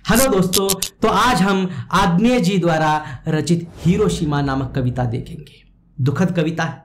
Hello दोस्तों, तो आज हम आग्नेय जी द्वारा रचित हिरोशिमा नामक कविता देखेंगे। दुखद कविता है।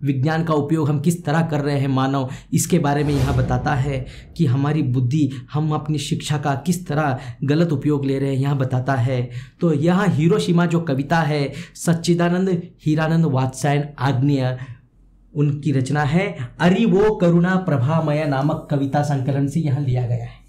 विज्ञान का उपयोग हम किस तरह कर रहे हैं मानव, इसके बारे में यह बताता है कि हमारी बुद्धि, हम अपनी शिक्षा का किस तरह गलत उपयोग ले रहे हैं, यह बताता है। तो यह हिरोशिमा जो कविता है, सच्चिदानंद हीरानंद वात्स्यायन आग्नेय, उनकी रचना है। अरिवो करुणा प्रभामय नामक कविता संकलन से यह लिया गया है।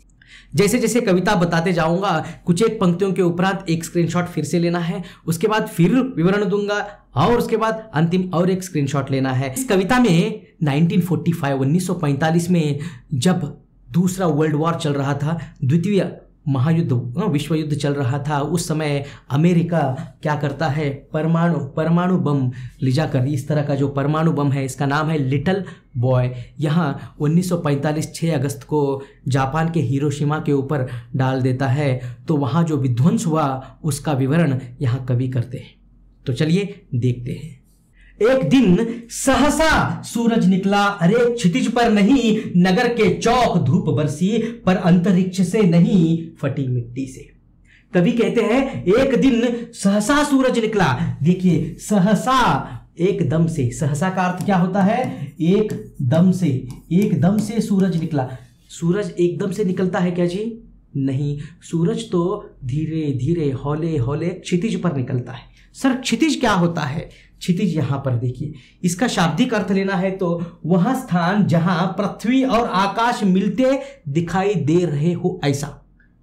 जैसे जैसे कविता बताते जाऊंगा, कुछ एक पंक्तियों के उपरांत एक स्क्रीनशॉट फिर से लेना है, उसके बाद फिर विवरण दूंगा और उसके बाद अंतिम और एक स्क्रीनशॉट लेना है। इस कविता में 1945 में जब दूसरा वर्ल्ड वॉर चल रहा था, द्वितीय महायुद्ध, विश्व युद्ध चल रहा था, उस समय अमेरिका क्या करता है, परमाणु बम ले जाकर, इस तरह का जो परमाणु बम है, इसका नाम है लिटिल बॉय, यहाँ 1945 6 अगस्त को जापान के हिरोशिमा के ऊपर डाल देता है। तो वहाँ जो विध्वंस हुआ उसका विवरण यहाँ कवि करते हैं। तो चलिए देखते हैं। एक दिन सहसा सूरज निकला, अरे क्षितिज पर नहीं, नगर के चौक धूप बरसी, पर अंतरिक्ष से नहीं, फटी मिट्टी से। कवि कहते हैं एक दिन सहसा सूरज निकला। देखिए, सहसा एकदम से, सहसा का अर्थ क्या होता है, एकदम से सूरज निकला। सूरज एकदम से निकलता है क्या जी? नहीं, सूरज तो धीरे धीरे हौले हौले क्षितिज पर निकलता है। सर क्षितिज क्या होता है? क्षितिज यहां पर देखिए, इसका शाब्दिक अर्थ लेना है तो वह स्थान जहां पृथ्वी और आकाश मिलते दिखाई दे रहे हो, ऐसा।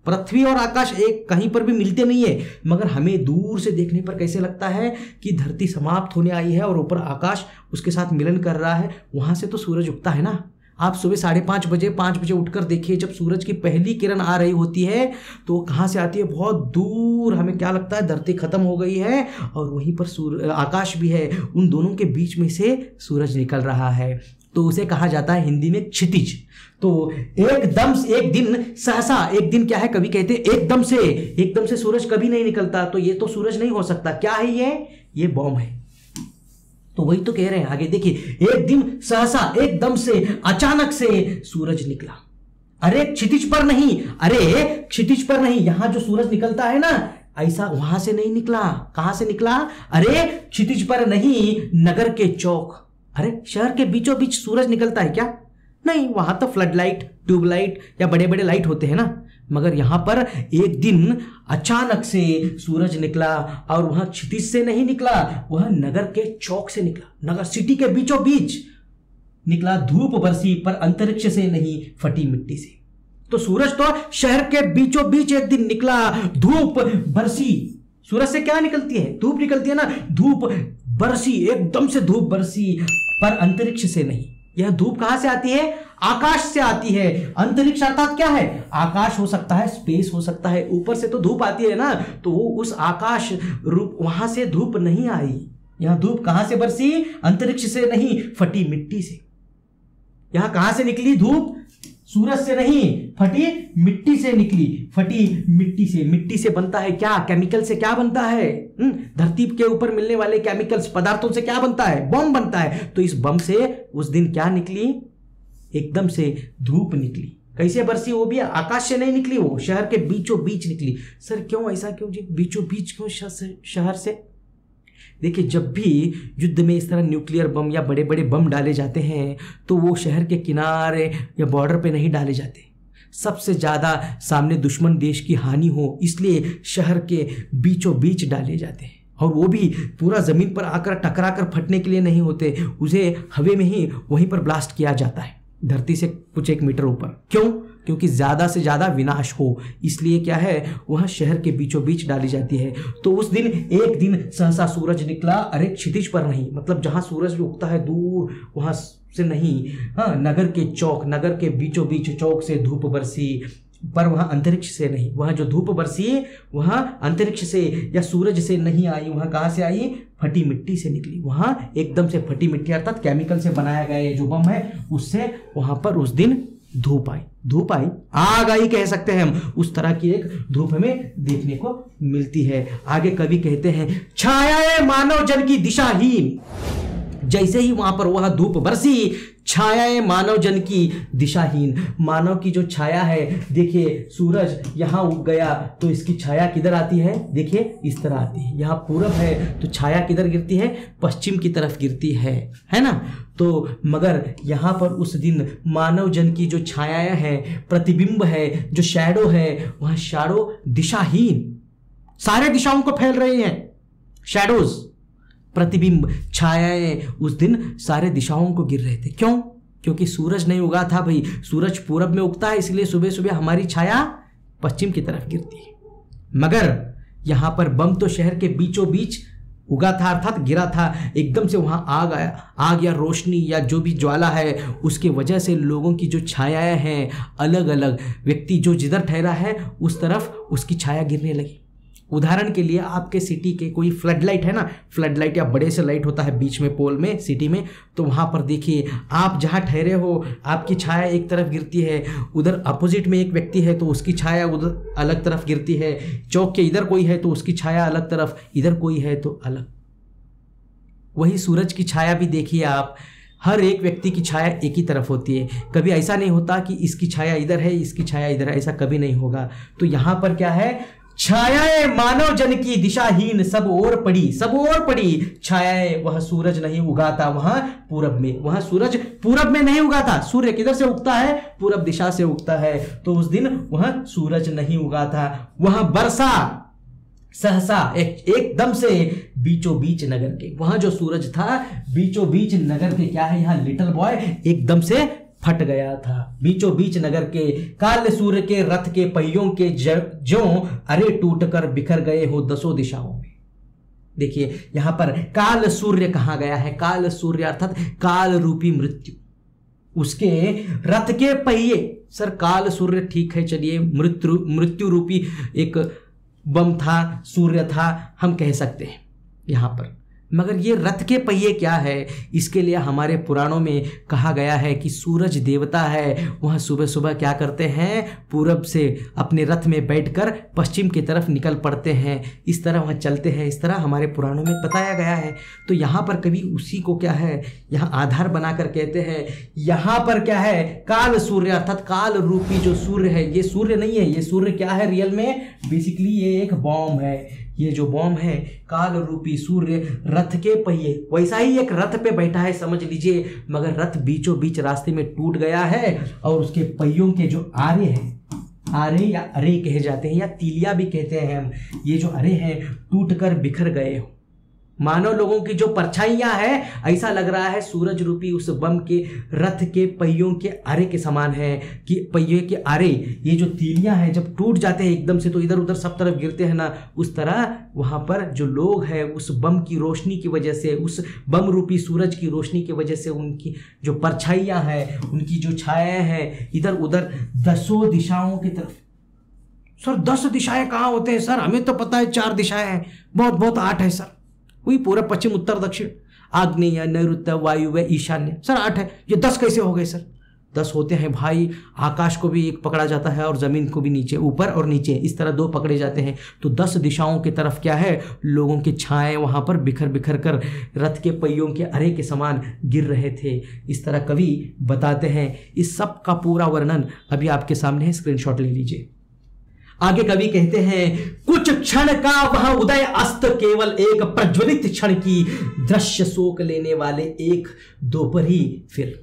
पृथ्वी और आकाश एक कहीं पर भी मिलते नहीं है, मगर हमें दूर से देखने पर कैसे लगता है कि धरती समाप्त होने आई है और ऊपर आकाश उसके साथ मिलन कर रहा है। वहां से तो सूरज उगता है ना। आप सुबह 5:30 बजे 5 बजे उठकर देखिए, जब सूरज की पहली किरण आ रही होती है तो कहाँ से आती है? बहुत दूर। हमें क्या लगता है धरती खत्म हो गई है और वहीं पर आकाश भी है, उन दोनों के बीच में से सूरज निकल रहा है, तो उसे कहा जाता है हिंदी में क्षितिज। तो एक दिन सहसा, एक दिन क्या है, कवि कहते एकदम से सूरज कभी नहीं निकलता, तो ये तो सूरज नहीं हो सकता। क्या है ये बॉम्ब है। तो वही तो कह रहे हैं आगे देखिए, एक दिन सहसा एकदम से अचानक से सूरज निकला। अरे क्षितिज पर नहीं, यहां जो सूरज निकलता है ना, ऐसा वहां से नहीं निकला। कहां से निकला? अरे क्षितिज पर नहीं, नगर के चौक। अरे शहर के बीचों बीच सूरज निकलता है क्या? नहीं, वहां तो फ्लड लाइट, ट्यूबलाइट या बड़े बड़े लाइट होते हैं ना, मगर यहां पर एक दिन अचानक से सूरज निकला और वहां क्षितिज से नहीं निकला, वह नगर के चौक से निकला, नगर सिटी के बीचों बीच निकला। धूप बरसी, पर अंतरिक्ष से नहीं, फटी मिट्टी से। तो सूरज तो शहर के बीचों बीच एक दिन निकला, धूप बरसी। सूरज से क्या निकलती है? धूप निकलती है ना। धूप बरसी, एकदम से धूप बरसी, पर अंतरिक्ष से नहीं। यह धूप कहां से आती है? आकाश से आती है। अंतरिक्ष अर्थात क्या है? आकाश हो सकता है, स्पेस हो सकता है, ऊपर से तो धूप आती है ना, तो वो उस आकाश रूप, वहां से धूप नहीं आई। यह धूप कहां से बरसी? अंतरिक्ष से नहीं, फटी मिट्टी से। यहां कहां से निकली धूप? सूरज से नहीं, फटी मिट्टी से निकली। फटी मिट्टी से, मिट्टी से बनता है क्या? केमिकल से क्या बनता है? धरती के ऊपर मिलने वाले केमिकल्स, पदार्थों से क्या बनता है? बम बनता है। तो इस बम से उस दिन क्या निकली? एकदम से धूप निकली। कैसे बरसी? वो भी आकाश से नहीं निकली, वो शहर के बीचों बीच निकली। सर क्यों ऐसा, क्यों जी बीचों बीच क्यों शहर से? देखिए, जब भी युद्ध में इस तरह न्यूक्लियर बम या बड़े बड़े बम डाले जाते हैं तो वो शहर के किनारे या बॉर्डर पे नहीं डाले जाते। सबसे ज़्यादा सामने दुश्मन देश की हानि हो, इसलिए शहर के बीचों बीच डाले जाते हैं। और वो भी पूरा ज़मीन पर आकर टकरा कर फटने के लिए नहीं होते, उसे हवे में ही वहीं पर ब्लास्ट किया जाता है, धरती से कुछ 1 मीटर ऊपर। क्यों? क्योंकि ज़्यादा से ज़्यादा विनाश हो, इसलिए क्या है, वह शहर के बीचों बीच डाली जाती है। तो उस दिन एक दिन सहसा सूरज निकला, अरे क्षितिज पर नहीं, मतलब जहाँ सूरज उगता है दूर वहाँ से नहीं, हाँ, नगर के चौक, नगर के बीचों बीच चौक से धूप बरसी, पर वहाँ अंतरिक्ष से नहीं। वहाँ जो धूप बरसी वहाँ अंतरिक्ष से या सूरज से नहीं आई, वहाँ कहाँ से आई? फटी मिट्टी से निकली। वहाँ एकदम से फटी मिट्टी अर्थात केमिकल से बनाया गया ये जो बम है, उससे वहाँ पर उस दिन धूप आई, आग आई कह सकते हैं हम। उस तरह की एक धूप हमें देखने को मिलती है। आगे कवि कहते हैं, छायाए मानव जन की दिशाहीन। जैसे ही वहां पर वह धूप बरसी, छायाएं मानव जन की दिशाहीन। मानव की जो छाया है, देखिए सूरज यहाँ उग गया तो इसकी छाया किधर आती है, देखिए इस तरह आती है। यहाँ पूरब है तो छाया किधर गिरती है, पश्चिम की तरफ गिरती है ना। तो मगर यहाँ पर उस दिन मानव जन की जो छायाएं हैं, प्रतिबिंब है, जो शैडो है, वह शैडो दिशाहीन सारे दिशाओं को फैल रहे हैं। शैडोज, प्रतिबिंब, छायाएं उस दिन सारे दिशाओं को गिर रहे थे। क्यों? क्योंकि सूरज नहीं उगा था भाई। सूरज पूरब में उगता है, इसलिए सुबह सुबह हमारी छाया पश्चिम की तरफ गिरती है। मगर यहां पर बम तो शहर के बीचों बीच उगा था, अर्थात गिरा था। एकदम से वहां आग या रोशनी या जो भी ज्वाला है, उसकी वजह से लोगों की जो छायाएं हैं, अलग अलग व्यक्ति जो जिधर ठहरा है उस तरफ उसकी छाया गिरने लगी। उदाहरण के लिए आपके सिटी के कोई फ्लड लाइट है ना, फ्लड लाइट या बड़े से लाइट होता है बीच में पोल में सिटी में, तो वहाँ पर देखिए आप जहाँ ठहरे हो आपकी छाया एक तरफ गिरती है, उधर अपोजिट में एक व्यक्ति है तो उसकी छाया उधर अलग तरफ गिरती है, चौक के इधर कोई है तो उसकी छाया अलग तरफ, इधर कोई है तो अलग। वही सूरज की छाया भी देखिए आप, हर एक व्यक्ति की छाया एक ही तरफ होती है। कभी ऐसा नहीं होता कि इसकी छाया इधर है, इसकी छाया इधर है, ऐसा कभी नहीं होगा। तो यहाँ पर क्या है, छायाएं मानव जन की दिशाहीन सब ओर पड़ी, सब ओर पड़ी छायाएं। वह सूरज नहीं उगा था वहां पूरब में, वहां सूरज पूरब में नहीं उगा था। सूर्य किधर से उगता है, पूरब दिशा से उगता है। तो उस दिन वहां सूरज नहीं उगा था। वहां बरसा सहसा एकदम से बीचों बीच नगर के, वहां जो सूरज था बीचों बीच नगर के, क्या है यहाँ लिटिल बॉय एकदम से फट गया था। बीचों बीच नगर के काल सूर्य के रथ के पहियों के जो अरे टूट कर बिखर गए हो दसों दिशाओं में। देखिए यहां पर काल सूर्य कहा गया है, काल सूर्य अर्थात काल रूपी मृत्यु, उसके रथ के पहिए। सर काल सूर्य ठीक है, चलिए मृत्यु रूपी एक बम था, सूर्य था, हम कह सकते हैं यहां पर। मगर ये रथ के पहिए क्या है, इसके लिए हमारे पुराणों में कहा गया है कि सूरज देवता है, वह सुबह सुबह क्या करते हैं, पूरब से अपने रथ में बैठकर पश्चिम की तरफ निकल पड़ते हैं, इस तरह वह चलते हैं, इस तरह हमारे पुराणों में बताया गया है। तो यहाँ पर कभी उसी को क्या है, यहाँ आधार बनाकर कहते हैं, यहाँ पर क्या है, काल सूर्य अर्थात काल रूपी जो सूर्य है, ये सूर्य नहीं है, ये सूर्य क्या है रियल में, बेसिकली ये एक बॉम्ब है। ये जो बॉम्ब है काल रूपी सूर्य रथ के पहिए, वैसा ही एक रथ पे बैठा है समझ लीजिए, मगर रथ बीचों बीच रास्ते में टूट गया है और उसके पहियों के जो आरे हैं, आरे या अरे कहे जाते हैं या तीलिया भी कहते हैं हम, ये जो अरे हैं टूटकर बिखर गए हो। मानव लोगों की जो परछाइयां हैं, ऐसा लग रहा है सूरज रूपी उस बम के रथ के पहियों के आरे के समान है कि पहिए के आरे, ये जो तीलियां हैं जब टूट जाते हैं एकदम से तो इधर उधर सब तरफ गिरते हैं ना, उस तरह वहां पर जो लोग हैं उस बम की रोशनी की वजह से, उस बम रूपी सूरज की रोशनी की वजह से उनकी जो परछाइयां हैं, उनकी जो छायाएं हैं, इधर उधर दसों दिशाओं की तरफ। सर 10 दिशाएं कहाँ होते हैं सर, हमें तो पता है 4 दिशाएं हैं, बहुत बहुत 8 है सर, वही पूरब पश्चिम उत्तर दक्षिण, आग्नेय नैऋत्य वायुव्य ईशान्य, सर 8 है, ये 10 कैसे हो गए सर? 10 होते हैं भाई, आकाश को भी एक पकड़ा जाता है और जमीन को भी नीचे, ऊपर और नीचे, इस तरह 2 पकड़े जाते हैं। तो 10 दिशाओं की तरफ क्या है, लोगों की छाएं वहां पर बिखर बिखर कर रथ के पहियों के अरे के समान गिर रहे थे। इस तरह कवि बताते हैं। इस सब का पूरा वर्णन अभी आपके सामने है, स्क्रीनशॉट ले लीजिए। आगे कवि कहते हैं, कुछ क्षण का वह उदय अस्त केवल एक प्रज्वलित क्षण की दृश्य शोक लेने वाले एक दोपहरी फिर।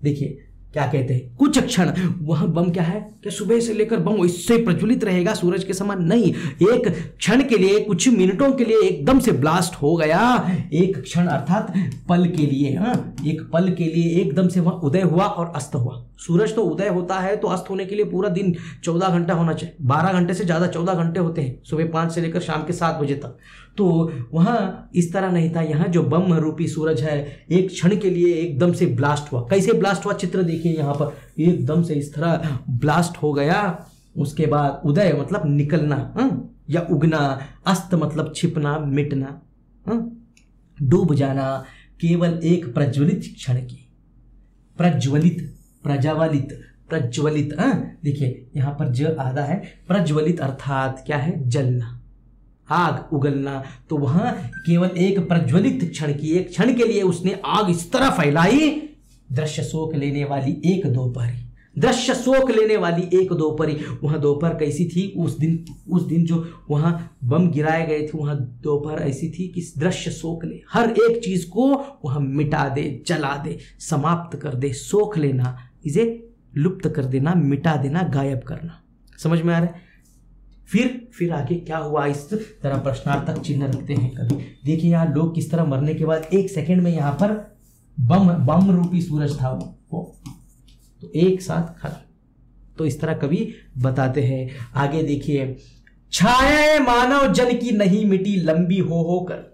देखिए क्या कहते हैं, कुछ क्षण, वह बम क्या है कि सुबह से लेकर बम इससे प्रज्वलित रहेगा सूरज के समान नहीं, एक क्षण के लिए, कुछ मिनटों के लिए एकदम से ब्लास्ट हो गया। एक क्षण अर्थात पल के लिए, एक पल के लिए एकदम से वह उदय हुआ और अस्त हुआ। सूरज तो उदय होता है तो अस्त होने के लिए पूरा दिन 14 घंटा होना चाहिए, 12 घंटे से ज़्यादा 14 घंटे होते हैं, सुबह 5 से लेकर शाम के 7 बजे तक। तो वहाँ इस तरह नहीं था, यहाँ जो बम रूपी सूरज है एक क्षण के लिए एकदम से ब्लास्ट हुआ। कैसे ब्लास्ट हुआ चित्र देखिए यहाँ पर, एकदम से इस तरह ब्लास्ट हो गया। उसके बाद उदय मतलब निकलना या उगना, अस्त मतलब छिपना मिटना, डूब जाना, केवल एक प्रज्वलित क्षण की, प्रज्वलित प्रज्वलित प्रज्वलित, देखिए यहाँ पर ज आधा है, प्रज्वलित अर्थात क्या है, जलना, आग उगलना। तो वहां केवल एक प्रज्वलित क्षण की, एक क्षण के लिए उसने आग इस तरह फैलाई, दृश्य शोक लेने वाली एक दोपहरी, दृश्य शोक लेने वाली एक दोपहरी। वहां दोपहर कैसी थी उस दिन जो वहां बम गिराए गए थे, वहां दोपहर ऐसी थी कि दृश्य शोक ले, हर एक चीज को वहां मिटा दे, जला दे, समाप्त कर दे। शोक लेना, इसे लुप्त कर देना, मिटा देना, गायब करना। समझ में आ रहा है? फिर आगे क्या हुआ, इस तरह प्रश्नार्थक चिन्ह रखते हैं कभी। देखिए यहाँ लोग किस तरह मरने के बाद 1 सेकेंड में यहाँ पर बम रूपी सूरज था वो तो एक साथ खत्म। तो इस तरह कभी बताते हैं। आगे देखिए, छायाएं मानव जन की नहीं मिटी लंबी हो होकर।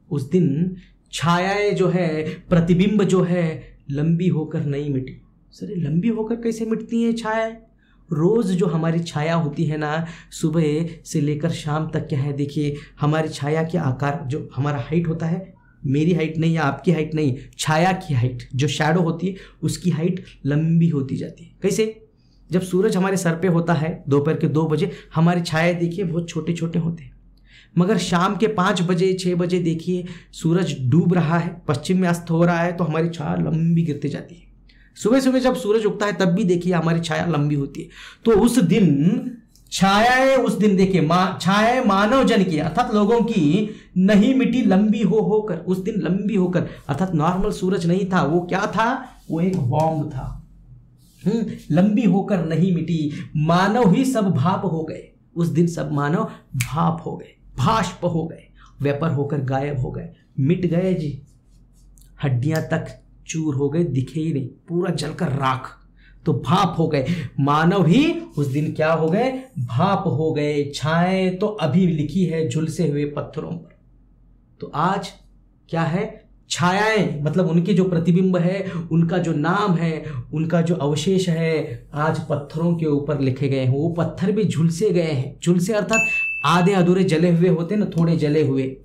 उस दिन छायाएं जो है, प्रतिबिंब जो है, लंबी होकर नहीं मिटी। सर लंबी होकर कैसे मिटती हैं छायाएं? रोज जो हमारी छाया होती है ना, सुबह से लेकर शाम तक क्या है, देखिए हमारी छाया के आकार, जो हमारा हाइट होता है, मेरी हाइट नहीं या आपकी हाइट नहीं, छाया की हाइट, जो शैडो होती है उसकी हाइट लंबी होती जाती है। कैसे? जब सूरज हमारे सर पे होता है दोपहर के 2 बजे, हमारी छाया देखिए बहुत छोटे छोटे होते हैं, मगर शाम के 5 बजे 6 बजे देखिए सूरज डूब रहा है, पश्चिम में अस्त हो रहा है, तो हमारी छाया लंबी गिरती जाती है। सुबह सुबह जब सूरज उगता है तब भी देखिए हमारी छाया लंबी होती है। तो उस दिन छायाएं, उस दिन देखिए छायाएं मानव जन की अर्थात लोगों की नहीं मिटी लंबी हो होकर। उस दिन लंबी होकर अर्थात नॉर्मल सूरज नहीं था, वो क्या था, वो एक बॉम्ब था। लंबी होकर नहीं मिटी, मानव ही सब भाप हो गए। उस दिन सब मानव भाप हो गए, भाष्प हो गए, वेपर होकर गायब हो गए, मिट गए जी। हड्डियां तक चूर हो गए, दिखे ही नहीं, पूरा जलकर राख। तो भाप हो गए, मानव ही उस दिन क्या हो गए, भाप हो गए। छाएं तो अभी लिखी है झुलसे हुए पत्थरों पर। तो आज क्या है, छायाएं मतलब उनके जो प्रतिबिंब है, उनका जो नाम है, उनका जो अवशेष है, आज पत्थरों के ऊपर लिखे गए हैं। वो पत्थर भी झुलसे गए हैं। झुलसे अर्थात आधे अधूरे जले हुए होते ना, थोड़े जले हुए,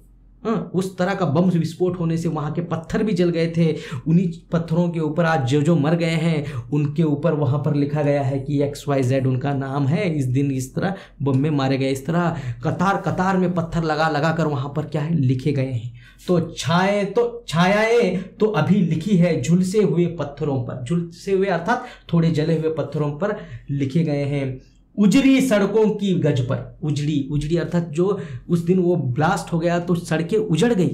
उस तरह का बम विस्फोट होने से वहां के पत्थर भी जल गए थे। उन्हीं पत्थरों के ऊपर आज जो मर गए हैं, उनके ऊपर वहां पर लिखा गया है कि XYZ उनका नाम है, इस दिन इस तरह बम में मारे गए। इस तरह कतार कतार में पत्थर लगा लगा कर वहां पर क्या है, लिखे गए हैं। तो छायाएं तो अभी लिखी है झुलसे हुए पत्थरों पर। झुलसे हुए अर्थात थोड़े जले हुए पत्थरों पर लिखे गए हैं। उजड़ी सड़कों की गज पर, उजड़ी अर्थात जो उस दिन वो ब्लास्ट हो गया तो सड़कें उजड़ गई,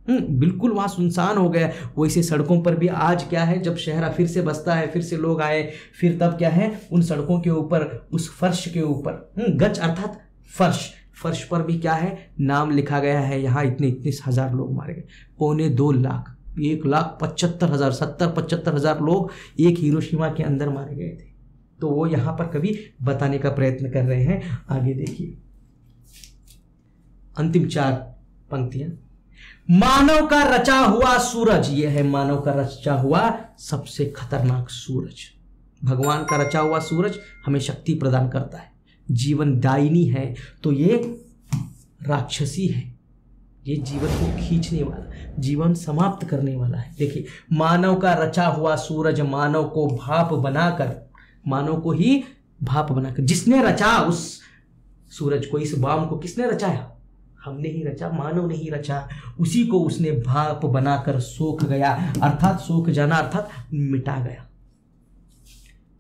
बिल्कुल वहां सुनसान हो गया। वैसे सड़कों पर भी आज क्या है, जब शहर फिर से बसता है, फिर से लोग आए, फिर तब क्या है, उन सड़कों के ऊपर, उस फर्श के ऊपर, गज अर्थात फर्श पर भी क्या है, नाम लिखा गया है, यहाँ इतने हजार लोग मारे गए, 2.25 लाख, 1,75,000, 70-75,000 लोग एक हिरोशिमा के अंदर मारे गए थे। तो वो यहाँ पर कभी बताने का प्रयत्न कर रहे हैं। आगे देखिए, अंतिम 4 पंक्तियां। मानव का रचा हुआ सूरज, ये है मानव का रचा हुआ सबसे खतरनाक सूरज। भगवान का रचा हुआ सूरज हमें शक्ति प्रदान करता है, जीवन दायिनी है, तो ये राक्षसी है, ये जीवन को खींचने वाला, जीवन समाप्त करने वाला है। देखिए, मानव का रचा हुआ सूरज मानव को भाप बनाकर, मानव को ही भाप बनाकर, जिसने रचा उस सूरज को, इस बॉम्ब को किसने रचाया, हमने ही रचा, मानव ने ही रचा, उसी को उसने भाप बनाकर सोख गया, अर्थात सोख जाना अर्थात मिटा गया।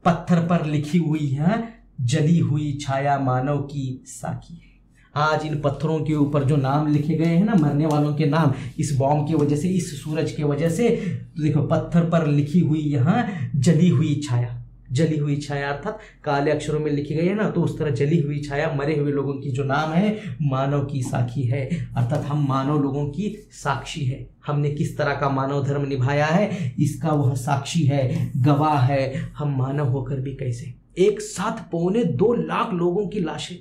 पत्थर पर लिखी हुई है जली हुई छाया मानव की साखी है। आज इन पत्थरों के ऊपर जो नाम लिखे गए हैं ना, मरने वालों के नाम, इस बॉम्ब की वजह से, इस सूरज की वजह से, तो देखो पत्थर पर लिखी हुई यहाँ जली हुई छाया, जली हुई छाया अर्थात काले अक्षरों में लिखी गई है ना, तो उस तरह जली हुई छाया मरे हुए लोगों की जो नाम है, मानव की साखी है, अर्थात हम मानव लोगों की साक्षी है। हमने किस तरह का मानव धर्म निभाया है, इसका वह साक्षी है, गवाह है। हम मानव होकर भी कैसे एक साथ 2.25 लाख लोगों की लाशें,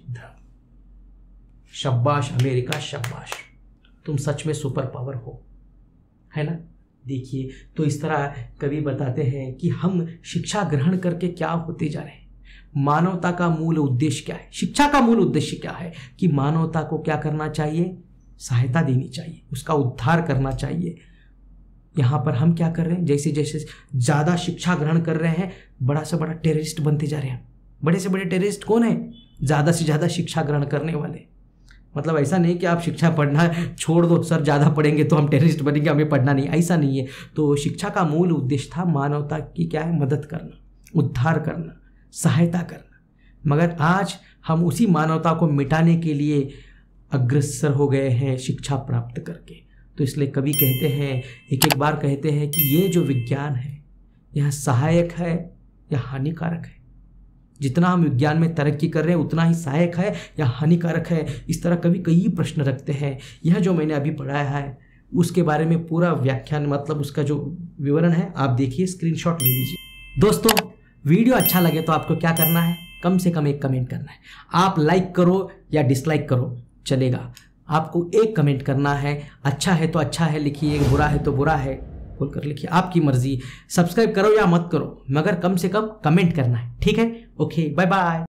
शाबाश अमेरिका, शाबाश, तुम सच में सुपर पावर हो, है ना। देखिए, तो इस तरह कवि बताते हैं कि हम शिक्षा ग्रहण करके क्या होते जा रहे हैं, मानवता का मूल उद्देश्य क्या है। शिक्षा का मूल उद्देश्य क्या है कि मानवता को क्या करना चाहिए, सहायता देनी चाहिए, उसका उद्धार करना चाहिए। यहाँ पर हम क्या कर रहे हैं, जैसे जैसे ज़्यादा शिक्षा ग्रहण कर रहे हैं, बड़ा से बड़ा टेररिस्ट बनते जा रहे हैं। बड़े से बड़े टेररिस्ट कौन है, ज़्यादा से ज़्यादा शिक्षा ग्रहण करने वाले। मतलब ऐसा नहीं कि आप शिक्षा पढ़ना छोड़ दो, सर ज़्यादा पढ़ेंगे तो हम टेररिस्ट बनेंगे, हमें पढ़ना नहीं, ऐसा नहीं है। तो शिक्षा का मूल उद्देश्य था मानवता की क्या है, मदद करना, उद्धार करना, सहायता करना। मगर आज हम उसी मानवता को मिटाने के लिए अग्रसर हो गए हैं शिक्षा प्राप्त करके। तो इसलिए कवि कहते हैं, एक बार कहते हैं कि ये जो विज्ञान है यह सहायक है या हानिकारक है। जितना हम विज्ञान में तरक्की कर रहे हैं उतना ही सहायक है या हानिकारक है। इस तरह कभी कई प्रश्न रखते हैं। यह जो मैंने अभी पढ़ाया है उसके बारे में पूरा व्याख्यान, मतलब उसका जो विवरण है आप देखिए, स्क्रीनशॉट ले लीजिए। दोस्तों वीडियो अच्छा लगे तो आपको क्या करना है, कम से कम एक कमेंट करना है। आप लाइक करो या डिसलाइक करो चलेगा, आपको एक कमेंट करना है। अच्छा है तो अच्छा है लिखिए, बुरा है तो बुरा है बोलकर लिखिए, आपकी मर्जी। सब्सक्राइब करो या मत करो, मगर कम से कम कमेंट करना है, ठीक है। Okay, bye bye.